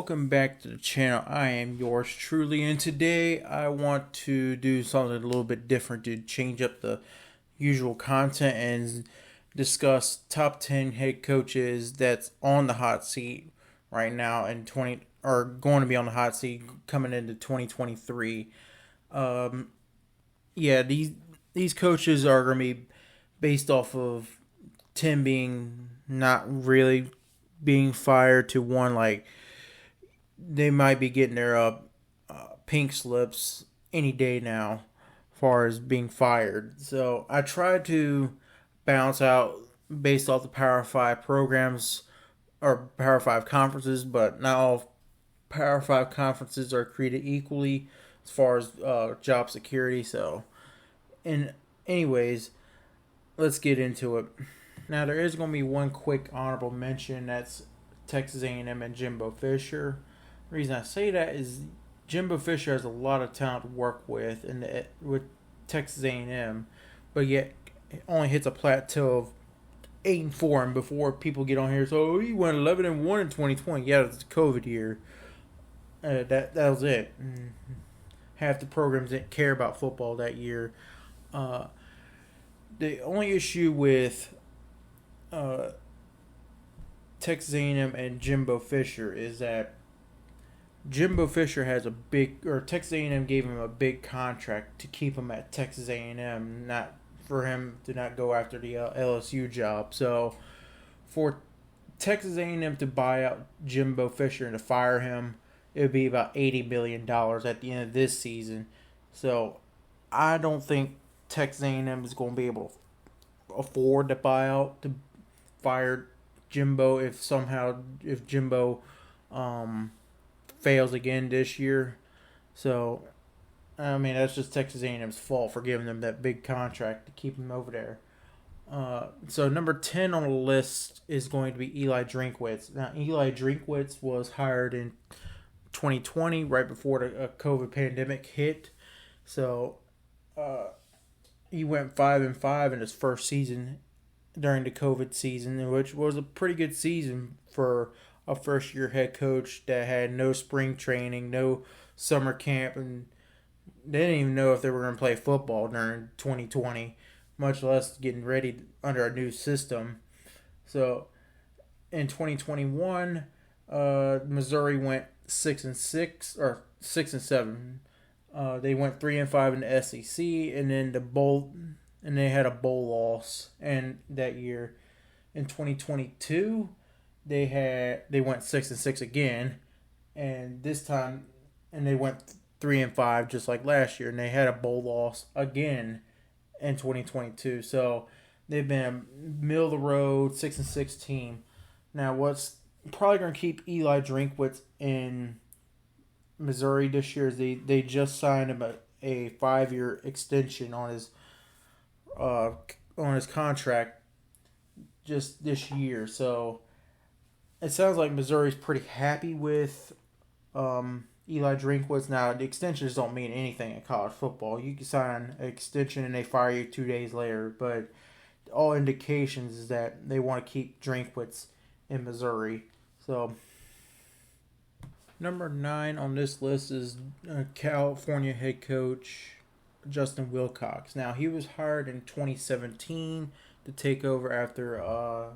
welcome back to the channel. I am yours truly, and today I want to do something a little bit different to change up the usual content and discuss top 10 head coaches that's on the hot seat right now in 20 or going to be on the hot seat coming into 2023. Um, yeah, these coaches are going to be based off of 10 being not really being fired to one like they might be getting their pink slips any day now as far as being fired. So I tried to balance out based off the Power 5 programs or Power 5 conferences, but not all Power 5 conferences are created equally as far as job security. So, and anyways, let's get into it. Now, there is going to be one quick honorable mention. That's Texas A&M and Jimbo Fisher. The reason I say that is Jimbo Fisher has a lot of talent to work with with Texas A&M, but yet it only hits a plateau of 8-4, and before people get on here, so he went 11-1 in 2020. Yeah, it's a COVID year. That was it. Half the programs didn't care about football that year. The only issue with Texas A&M and Jimbo Fisher is that Jimbo Fisher has Texas A&M gave him a big contract to keep him at Texas A&M, not for him to not go after the LSU job. So for Texas A&M to buy out Jimbo Fisher and to fire him, it would be about $80 million at the end of this season. So I don't think Texas A&M is going to be able to afford to fire Jimbo if Jimbo fails again this year. So I mean, that's just Texas A&M's fault for giving them that big contract to keep him over there. So number 10 on the list is going to be Eli Drinkwitz. Now, Eli Drinkwitz was hired in 2020, right before the COVID pandemic hit. So he went 5-5 in his first season during the COVID season, which was a pretty good season for a first-year head coach that had no spring training, no summer camp, and they didn't even know if they were going to play football during 2020, much less getting ready under a new system. So in 2021, Missouri went 6-6 or 6-7. They went 3-5 in the SEC, and then they had a bowl loss. And that year, in 2022, they went 6-6 again, and this time, and they went 3-5 just like last year, and they had a bowl loss again in 2022. So they've been a middle of the road 6-6 team. Now, what's probably going to keep Eli Drinkwitz in Missouri this year is they just signed him a 5-year extension on his contract just this year. So it sounds like Missouri's pretty happy with Eli Drinkwitz. Now, the extensions don't mean anything in college football. You can sign an extension and they fire you 2 days later, but all indications is that they want to keep Drinkwitz in Missouri. So number 9 on this list is California head coach Justin Wilcox. Now, he was hired in 2017 to take over after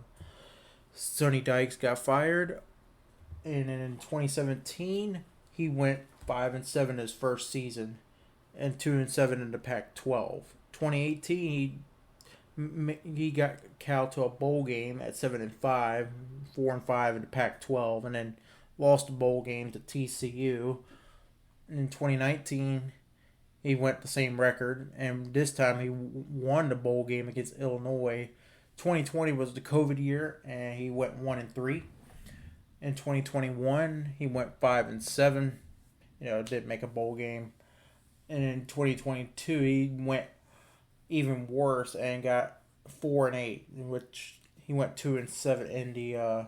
Sonny Dykes got fired. And in 2017, he went 5-7 his first season and 2-7 in the Pac-12. 2018, he got Cal to a bowl game at 7-5, 4-5 in the Pac-12, and then lost the bowl game to TCU. In 2019, he went the same record, and this time he won the bowl game against Illinois. 2020 was the COVID year, and he went 1-3. In 2021, he went 5-7. Didn't make a bowl game. And in 2022, he went even worse and got 4-8, in which he went 2-7 in the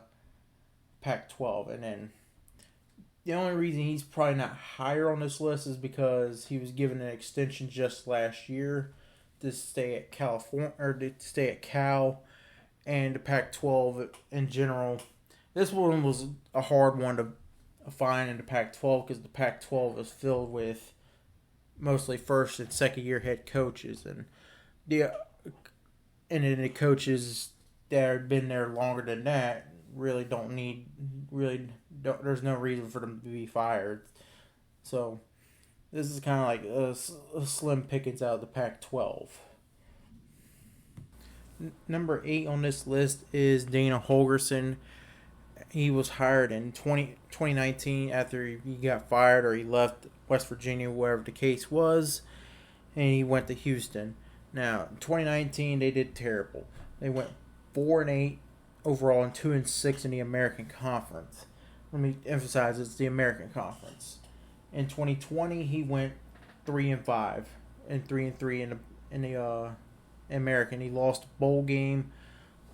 Pac-12. And then the only reason he's probably not higher on this list is because he was given an extension just last year to stay at California or to stay at Cal and the Pac-12 in general. This one was a hard one to fine in the Pac-12 because the Pac-12 is filled with mostly first and second year head coaches, the and then the coaches that have been there longer than that really there's no reason for them to be fired. So this is kind of like a slim pickings out of the Pac-12. Number 8 on this list is Dana Holgorsen. He was hired in 2019 after he got fired or he left West Virginia, wherever the case was, and he went to Houston. Now, in 2019, they did terrible. They went 4-8 overall and 2-6 in the American Conference. Let me emphasize, it's the American Conference. In 2020, he went 3-5 and 3-3 in the American. He lost a bowl game.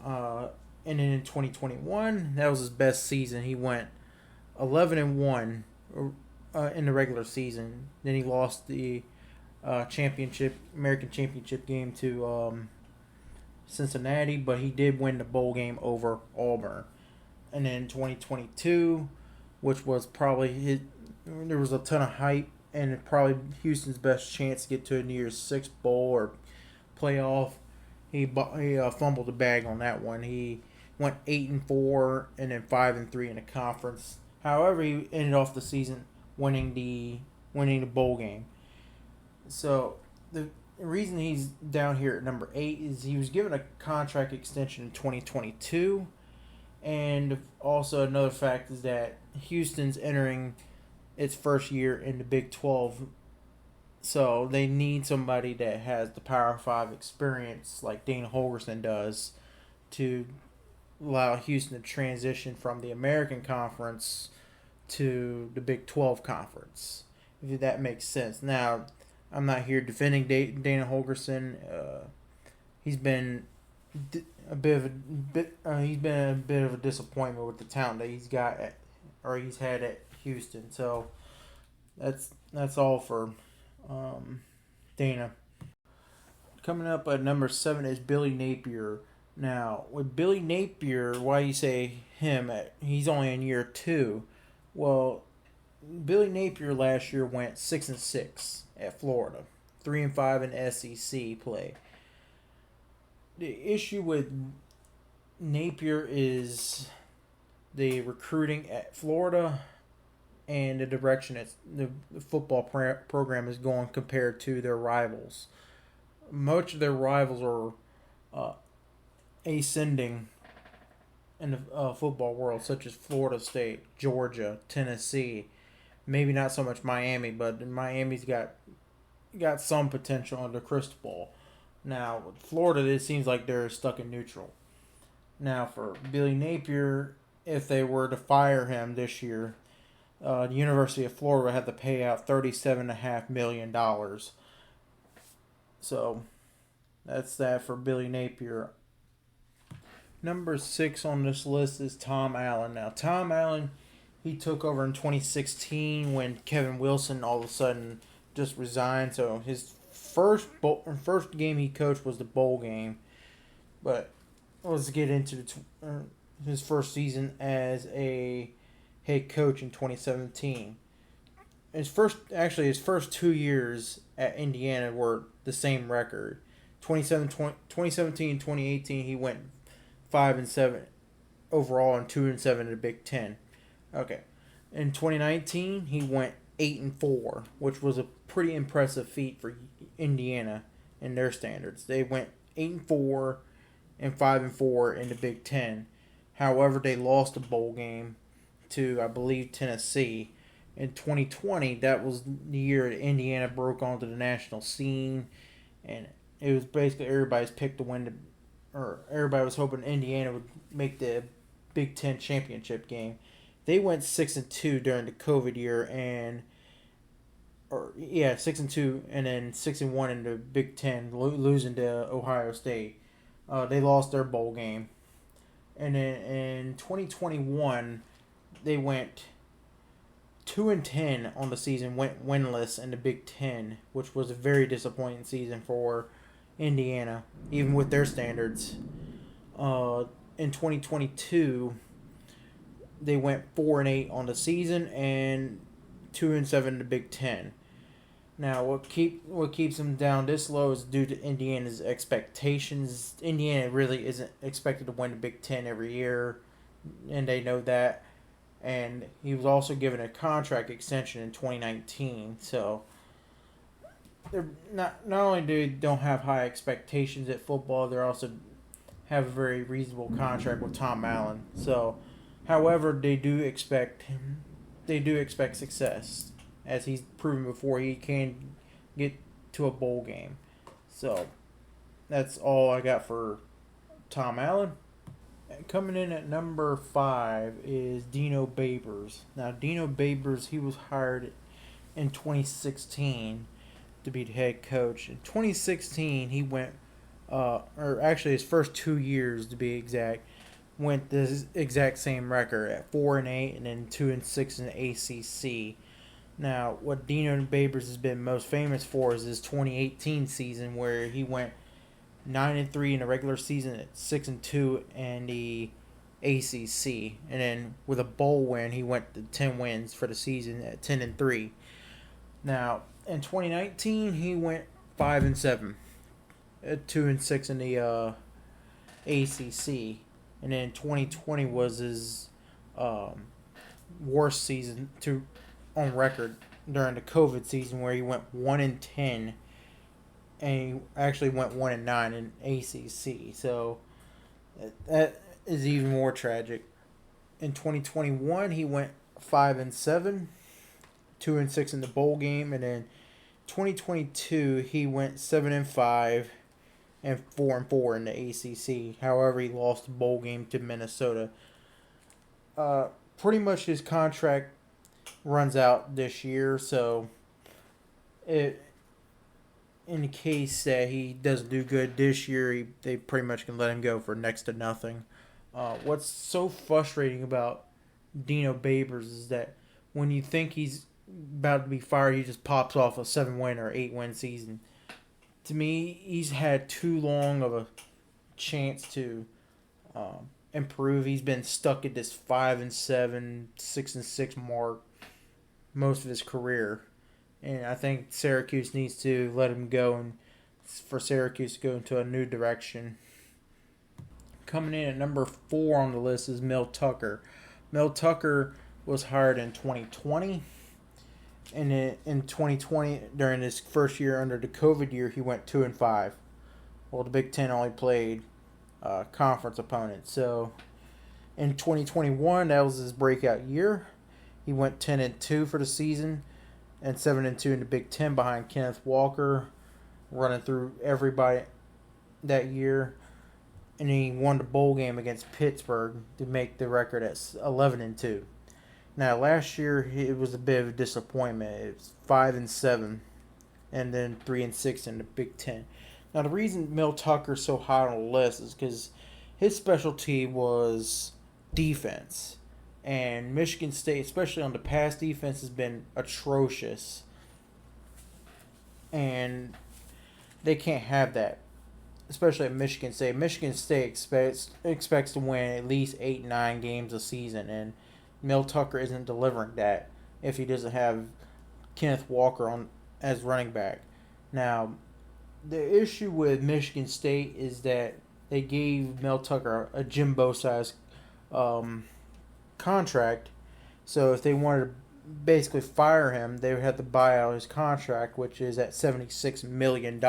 And then in 2021, that was his best season. He went 11-1 in the regular season. Then he lost the American Championship game to Cincinnati, but he did win the bowl game over Auburn. And then in 2022, which was probably there was a ton of hype, and probably Houston's best chance to get to a New Year's Six bowl or playoff. He fumbled the bag on that one. He went 8-4 and then 5-3 in the conference. However, he ended off the season winning the bowl game. So the reason he's down here at number 8 is he was given a contract extension in 2022, and also another fact is that Houston's entering its first year in the Big 12. So they need somebody that has the Power 5 experience like Dana Holgorsen does to allow Houston to transition from the American Conference to the Big 12 Conference, if that makes sense. Now, I'm not here defending Dana Holgorsen. He's been a bit of a disappointment with the talent that he's had at Houston. So that's all for Dana. Coming up at number 7 is Billy Napier. Now, with Billy Napier, why you say him? He's only in year 2. Well, Billy Napier last year went 6-6 at Florida, 3-5 in SEC play. The issue with Napier is the recruiting at Florida and the direction the football program is going compared to their rivals. Much of their rivals are ascending in the football world, such as Florida State, Georgia, Tennessee. Maybe not so much Miami, but Miami's got some potential under Cristobal. Now, with Florida, it seems like they're stuck in neutral. Now, for Billy Napier, if they were to fire him this year, the University of Florida would have to pay out $37.5 million. So, that's that for Billy Napier. Number 6 on this list is Tom Allen. Now, Tom Allen, he took over in 2016 when Kevin Wilson all of a sudden just resigned. So his first game he coached was the bowl game. But let's get into his first season as a head coach in 2017. His first 2 years at Indiana were the same record. 2017 and 2018 he went 5-7 overall and 2-7 in the Big Ten. Okay. In 2019, he went 8-4, which was a pretty impressive feat for Indiana in their standards. They went 8-4 and 5-4 in the Big Ten. However, they lost a bowl game to, I believe, Tennessee. In 2020, that was the year that Indiana broke onto the national scene, and it was basically everybody's pick to win everybody was hoping Indiana would make the Big Ten championship game. They went 6-2 during the COVID year, 6-2, and then 6-1 in the Big Ten, losing to Ohio State. They lost their bowl game, and then in 2021, they went 2-10 on the season, went winless in the Big Ten, which was a very disappointing season for Indiana, even with their standards. In 2022, they went 4-8 on the season and 2-7 in the Big Ten. Now, what keeps them down this low is due to Indiana's expectations. Indiana really isn't expected to win the Big Ten every year, and they know that. And he was also given a contract extension in 2019, so they're not only don't have high expectations at football, they also have a very reasonable contract with Tom Allen. So, however, they do expect success, as he's proven before he can get to a bowl game. So, that's all I got for Tom Allen. Coming in at number 5 is Dino Babers. Now, Dino Babers, he was hired in 2016 to be the head coach. In 2016, he went, or actually his first 2 years to be exact, went the exact same record at 4-8 and then 2-6 in the ACC. Now, what Dino Babers has been most famous for is his 2018 season, where he went 9-3 in the regular season at 6-2 in the ACC, and then with a bowl win, he went to 10 wins for the season at 10-3. Now, in 2019, he went 5-7, at 2-6 in the ACC, and then 2020 was his worst season on record during the COVID season, where he went 1-10. And he actually went 1-9 in ACC, so that is even more tragic. In 2021, he went 5-7, 2-6 in the bowl game, and then 2022 he went 7-5 and 4-4 in the ACC. However, he lost the bowl game to Minnesota. Pretty much his contract runs out this year, so in the case that he doesn't do good this year, they pretty much can let him go for next to nothing. What's so frustrating about Dino Babers is that when you think he's about to be fired, he just pops off a 7-win or 8-win season. To me, he's had too long of a chance to improve. He's been stuck at this 5-7, 6-6 mark most of his career. And I think Syracuse needs to let him go, and for Syracuse to go into a new direction. Coming in at number 4 on the list is Mel Tucker. Mel Tucker was hired in 2020. And in 2020, during his first year under the COVID year, he went 2-5. Well, the Big Ten only played conference opponents. So in 2021, that was his breakout year. He went 10-2 for the season, and 7-2 in the Big Ten behind Kenneth Walker, running through everybody that year. And he won the bowl game against Pittsburgh to make the record at 11-2. Now, last year, it was a bit of a disappointment. It was 5-7, and then 3-6 in the Big Ten. Now, the reason Mel Tucker's so high on the list is because his specialty was defense. And Michigan State, especially on the pass defense, has been atrocious. And they can't have that, especially at Michigan State. Michigan State expects to win at least 8-9 games a season, and Mel Tucker isn't delivering that if he doesn't have Kenneth Walker on as running back. Now, the issue with Michigan State is that they gave Mel Tucker a Jimbo-sized contract, so if they wanted to basically fire him, they would have to buy out his contract, which is at $76 million.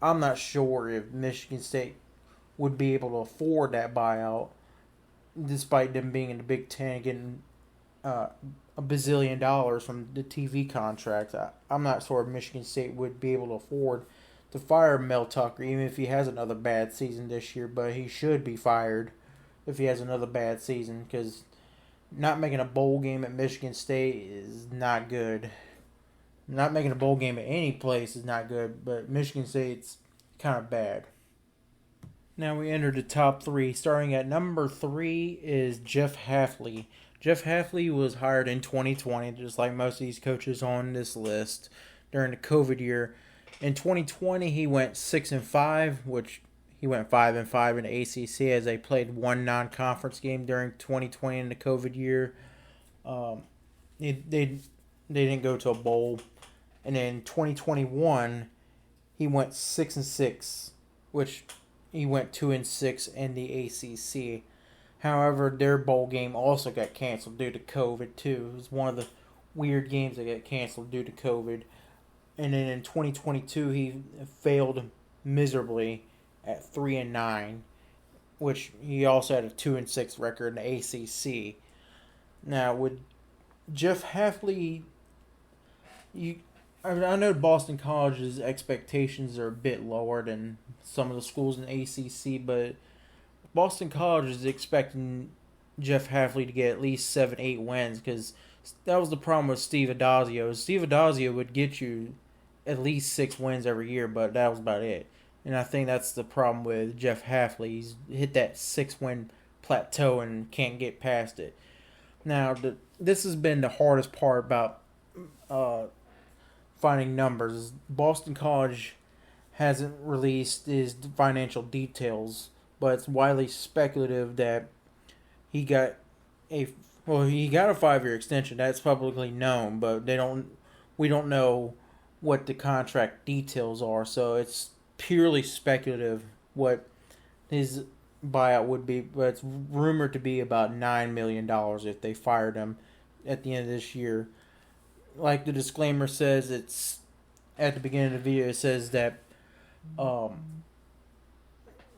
I'm not sure if Michigan State would be able to afford that buyout, despite them being in the Big Ten and getting a bazillion dollars from the TV contracts. I'm not sure if Michigan State would be able to afford to fire Mel Tucker, even if he has another bad season this year, but he should be fired if he has another bad season, because not making a bowl game at Michigan State is not good. Not making a bowl game at any place is not good, but Michigan State's kind of bad. Now we enter the top 3. Starting at number 3 is Jeff Hafley. Jeff Hafley was hired in 2020, just like most of these coaches on this list, during the COVID year. In 2020, he went 6-5, which He went 5-5 in the ACC as they played one non-conference game during 2020 in the COVID year. They didn't go to a bowl, and in 2021 he went 6-6, which he went 2-6 in the ACC. However, their bowl game also got canceled due to COVID too. It was one of the weird games that got canceled due to COVID. And then in 2022 he failed miserably at 3-9, which he also had a 2-6 record in the ACC. Now with Jeff Hafley, I know Boston College's expectations are a bit lower than some of the schools in the ACC, but Boston College is expecting Jeff Hafley to get at least 7-8 wins, because that was the problem with Steve Adazio. Steve Adazio would get you at least 6 wins every year, but that was about it. And I think that's the problem with Jeff Hafley. He's hit that 6-win plateau and can't get past it. Now, this has been the hardest part about finding numbers. Boston College hasn't released his financial details, but it's widely speculative that he got a 5-year extension. That's publicly known, but we don't know what the contract details are, so it's purely speculative what his buyout would be, but it's rumored to be about $9 million if they fired him at the end of this year. Like the disclaimer says, it's at the beginning of the video, it says that the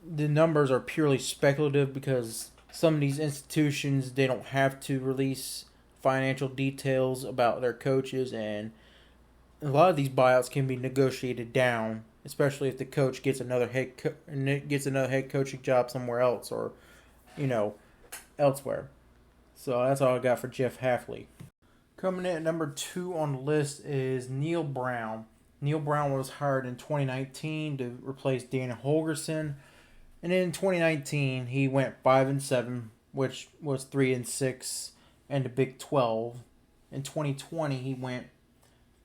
numbers are purely speculative because some of these institutions, they don't have to release financial details about their coaches, and a lot of these buyouts can be negotiated down, especially if the coach gets another head coaching job somewhere else, or elsewhere. So that's all I got for Jeff Hafley. Coming in at number 2 on the list is Neil Brown. Neil Brown was hired in 2019 to replace Dana Holgorsen, and in 2019 he went 5-7, which was 3-6 in the Big 12. In 2020 he went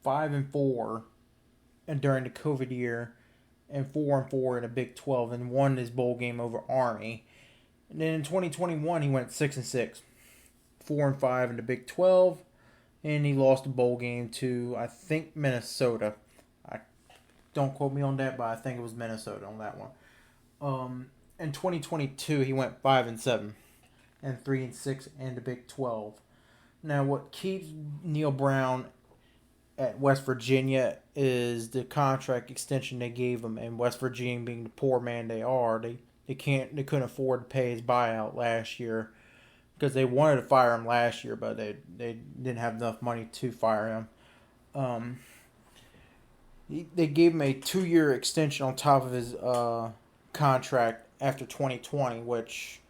5-4 and during the COVID year, and 4-4 in the Big 12, and won his bowl game over Army. And then in 2021 he went 6-6, 4-5 in the Big 12, and he lost a bowl game to, I think, Minnesota. Don't quote me on that, but I think it was Minnesota on that one. In 2022 he went 5-7 and 3-6 in the Big 12. Now what keeps Neil Brown at West Virginia is the contract extension they gave him, and West Virginia, being the poor man they are, they couldn't afford to pay his buyout last year, because they wanted to fire him last year, but they didn't have enough money to fire him. They gave him a 2-year extension on top of his contract after 2020, which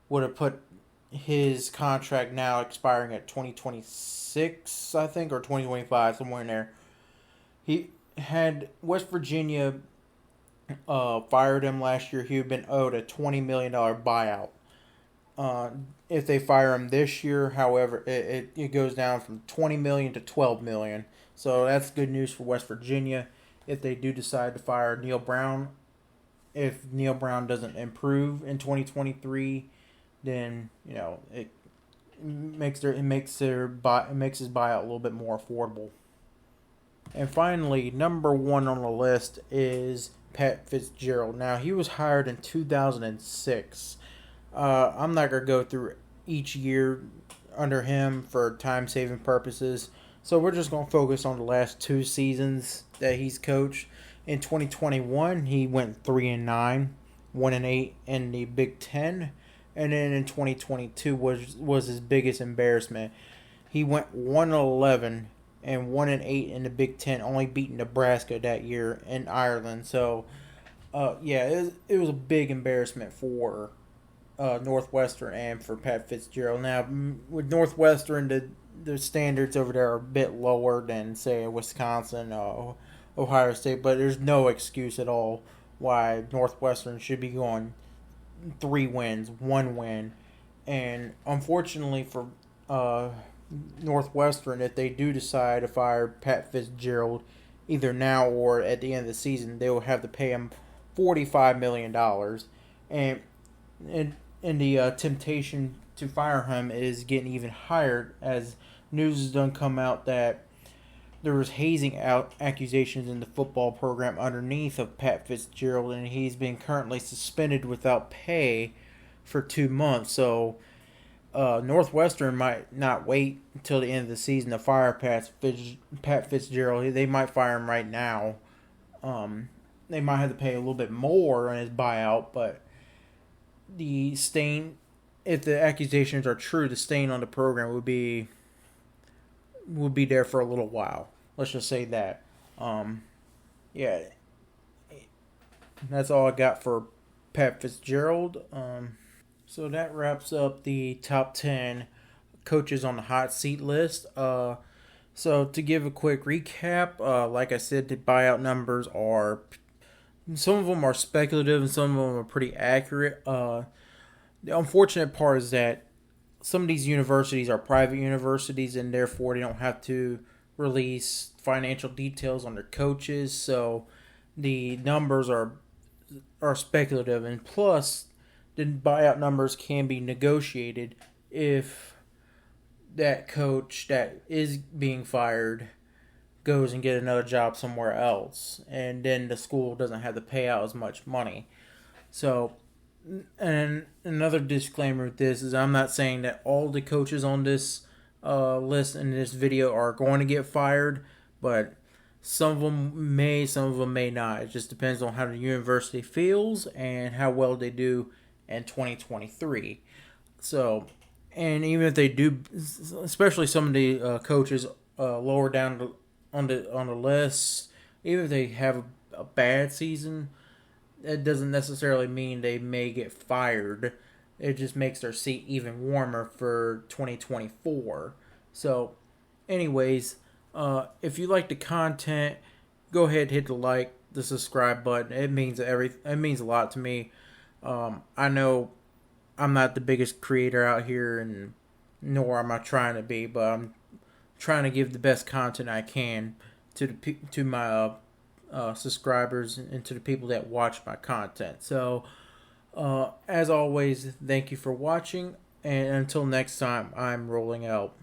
would have put his contract now expiring at 2026, I think, or 2025, somewhere in there. He had West Virginia fired him last year. He had been owed a $20 million buyout. If they fire him this year, however, it goes down from $20 million to $12 million. So that's good news for West Virginia if they do decide to fire Neil Brown. If Neil Brown doesn't improve in 2023, then it makes his buyout a little bit more affordable. And finally, number 1 on the list is Pat Fitzgerald. Now, he was hired in 2006. I'm not going to go through each year under him for time-saving purposes, so we're just going to focus on the last 2 seasons that he's coached. In 2021, he went 3-9, 1-8 in the Big Ten, and then in 2022 was his biggest embarrassment. He went 1-11 and 1-8 in the Big Ten, only beating Nebraska that year in Ireland. So, it was a big embarrassment for Northwestern and for Pat Fitzgerald. Now, with Northwestern, the standards over there are a bit lower than, say, Wisconsin, Ohio State, but there's no excuse at all why Northwestern should be going 3 wins, 1 win. And unfortunately for Northwestern, if they do decide to fire Pat Fitzgerald either now or at the end of the season, they will have to pay him $45 million, and the temptation to fire him is getting even higher as news has done come out that there was hazing out accusations in the football program underneath of Pat Fitzgerald, and he's been currently suspended without pay for 2 months. So Northwestern might not wait until the end of the season to fire Pat Fitzgerald. They might fire him right now. They might have to pay a little bit more on his buyout, but the stain, if the accusations are true, the stain on the program would be there for a little while. Let's just say that. Yeah, that's all I got for Pat Fitzgerald. So that wraps up the top 10 coaches on the hot seat list. So to give a quick recap, like I said, the buyout numbers are, some of them are speculative and some of them are pretty accurate. The unfortunate part is that some of these universities are private universities and therefore they don't have to release financial details on their coaches. So the numbers are speculative, and plus the buyout numbers can be negotiated if that coach that is being fired goes and get another job somewhere else, and then the school doesn't have to pay out as much money. So, and another disclaimer with this is I'm not saying that all the coaches on this list in this video are going to get fired, but some of them may, some of them may not. It just depends on how the university feels and how well they do in 2023. So, and even if they do, especially some of the coaches lower down on the list, even if they have a bad season, that doesn't necessarily mean they may get fired. It just makes their seat even warmer for 2024. So, anyways, if you like the content, go ahead and hit the like, the subscribe button. It means a lot to me. I know I'm not the biggest creator out here, and nor am I trying to be, but I'm trying to give the best content I can to my subscribers and to the people that watch my content. So, as always, thank you for watching, and until next time, I'm rolling out.